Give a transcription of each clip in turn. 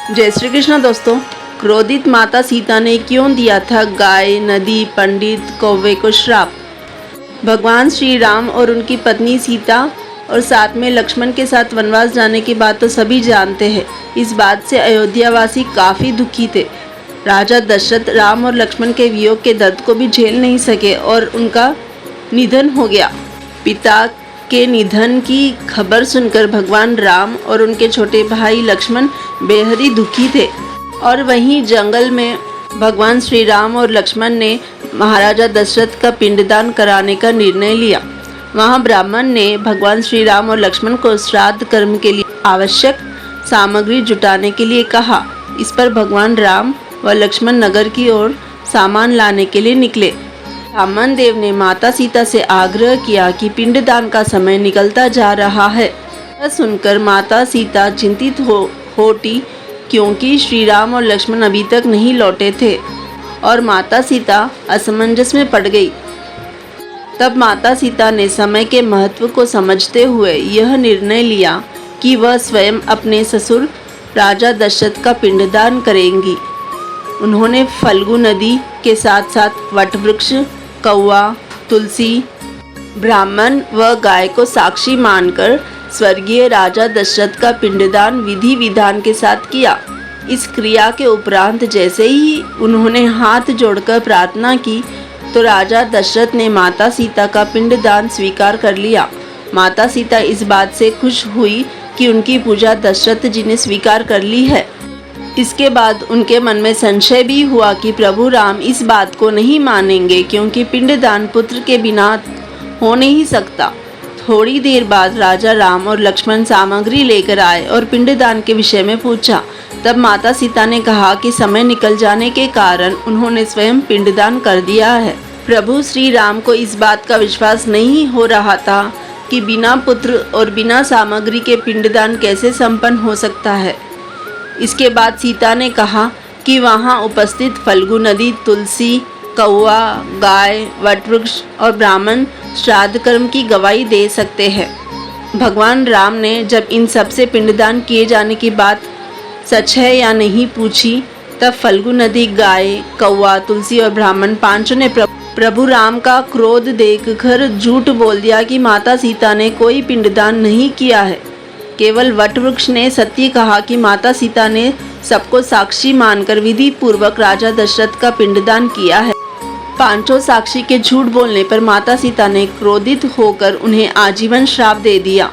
जय श्री कृष्ण दोस्तों। क्रोधित माता सीता ने क्यों दिया था गाय, नदी, पंडित, कौवे को श्राप? भगवान श्री राम और उनकी पत्नी सीता और साथ में लक्ष्मण के साथ वनवास जाने की बात तो सभी जानते हैं। इस बात से अयोध्यावासी काफ़ी दुखी थे। राजा दशरथ राम और लक्ष्मण के वियोग के दर्द को भी झेल नहीं सके और उनका निधन हो गया। पिता के निधन की खबर सुनकर भगवान राम और उनके छोटे भाई लक्ष्मण बेहद ही दुखी थे। और वहीं जंगल में भगवान श्री राम और लक्ष्मण ने महाराजा दशरथ का पिंडदान कराने का निर्णय लिया। वहां ब्राह्मण ने भगवान श्री राम और लक्ष्मण को श्राद्ध कर्म के लिए आवश्यक सामग्री जुटाने के लिए कहा। इस पर भगवान राम व लक्ष्मण नगर की ओर सामान लाने के लिए निकले। ब्राह्मण देव ने माता सीता से आग्रह किया कि पिंडदान का समय निकलता जा रहा है। यह सुनकर माता सीता चिंतित होती क्योंकि श्री राम और लक्ष्मण अभी तक नहीं लौटे थे और माता सीता असमंजस में पड़ गई। तब माता सीता ने समय के महत्व को समझते हुए यह निर्णय लिया कि वह स्वयं अपने ससुर राजा दशरथ का पिंडदान करेंगी। उन्होंने फल्गु नदी के साथ साथ वटवृक्ष, कौवा, तुलसी, ब्राह्मण व गाय को साक्षी मानकर स्वर्गीय राजा दशरथ का पिंडदान विधि विधान के साथ किया। इस क्रिया के उपरांत जैसे ही उन्होंने हाथ जोड़कर प्रार्थना की तो राजा दशरथ ने माता सीता का पिंडदान स्वीकार कर लिया। माता सीता इस बात से खुश हुई कि उनकी पूजा दशरथ जी ने स्वीकार कर ली है। इसके बाद उनके मन में संशय भी हुआ कि प्रभु राम इस बात को नहीं मानेंगे क्योंकि पिंडदान पुत्र के बिना हो नहीं सकता। थोड़ी देर बाद राजा राम और लक्ष्मण सामग्री लेकर आए और पिंडदान के विषय में पूछा। तब माता सीता ने कहा कि समय निकल जाने के कारण उन्होंने स्वयं पिंडदान कर दिया है। प्रभु श्री राम को इस बात का विश्वास नहीं हो रहा था कि बिना पुत्र और बिना सामग्री के पिंडदान कैसे संपन्न हो सकता है। इसके बाद सीता ने कहा कि वहाँ उपस्थित फल्गु नदी, तुलसी, कौवा, गाय, वटवृक्ष और ब्राह्मण श्राद्ध कर्म की गवाही दे सकते हैं। भगवान राम ने जब इन सब से पिंडदान किए जाने की बात सच है या नहीं पूछी, तब फल्गु नदी, गाय, कौवा, तुलसी और ब्राह्मण पांचों ने प्रभु राम का क्रोध देखकर झूठ बोल दिया कि माता सीता ने कोई पिंडदान नहीं किया है। केवल वटवृक्ष ने सत्य कहा कि माता सीता ने सबको साक्षी मानकर विधि पूर्वक राजा दशरथ का पिंडदान किया है। पांचों साक्षी के झूठ बोलने पर माता सीता ने क्रोधित होकर उन्हें आजीवन श्राप दे दिया।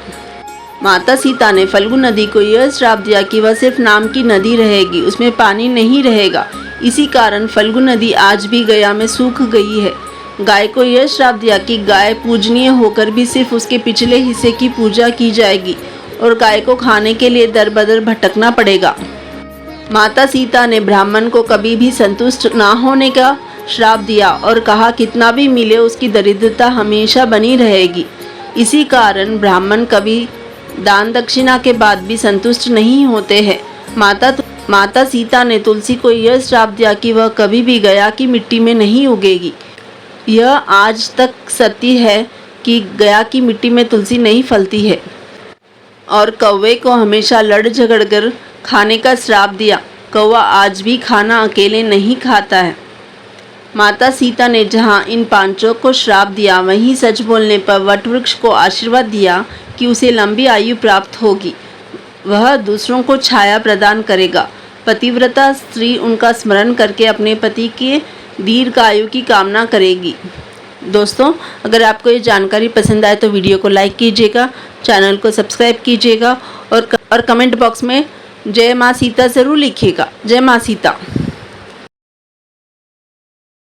माता सीता ने फल्गु नदी को यह श्राप दिया कि वह सिर्फ नाम की नदी रहेगी, उसमें पानी नहीं रहेगा। इसी कारण फल्गु नदी आज भी गया में सूख गई है। गाय को यह श्राप दिया कि गाय पूजनीय होकर भी सिर्फ उसके पिछले हिस्से की पूजा की जाएगी और गाय को खाने के लिए दर बदर भटकना पड़ेगा। माता सीता ने ब्राह्मण को कभी भी संतुष्ट ना होने का श्राप दिया और कहा कितना भी मिले उसकी दरिद्रता हमेशा बनी रहेगी। इसी कारण ब्राह्मण कभी दान दक्षिणा के बाद भी संतुष्ट नहीं होते हैं। माता सीता ने तुलसी को यह श्राप दिया कि वह कभी भी गया की मिट्टी में नहीं उगेगी। यह आज तक सत्य है कि गया की मिट्टी में तुलसी नहीं फलती है। और कौवे को हमेशा लड़ झगड़ कर खाने का श्राप दिया। कौवा आज भी खाना अकेले नहीं खाता है। माता सीता ने जहाँ इन पांचों को श्राप दिया वहीं सच बोलने पर वटवृक्ष को आशीर्वाद दिया कि उसे लंबी आयु प्राप्त होगी, वह दूसरों को छाया प्रदान करेगा। पतिव्रता स्त्री उनका स्मरण करके अपने पति के दीर्घायु की कामना करेगी। दोस्तों, अगर आपको ये जानकारी पसंद आए तो वीडियो को लाइक कीजिएगा, चैनल को सब्सक्राइब कीजिएगा और कमेंट बॉक्स में जय माँ सीता ज़रूर लिखिएगा। जय माँ सीता।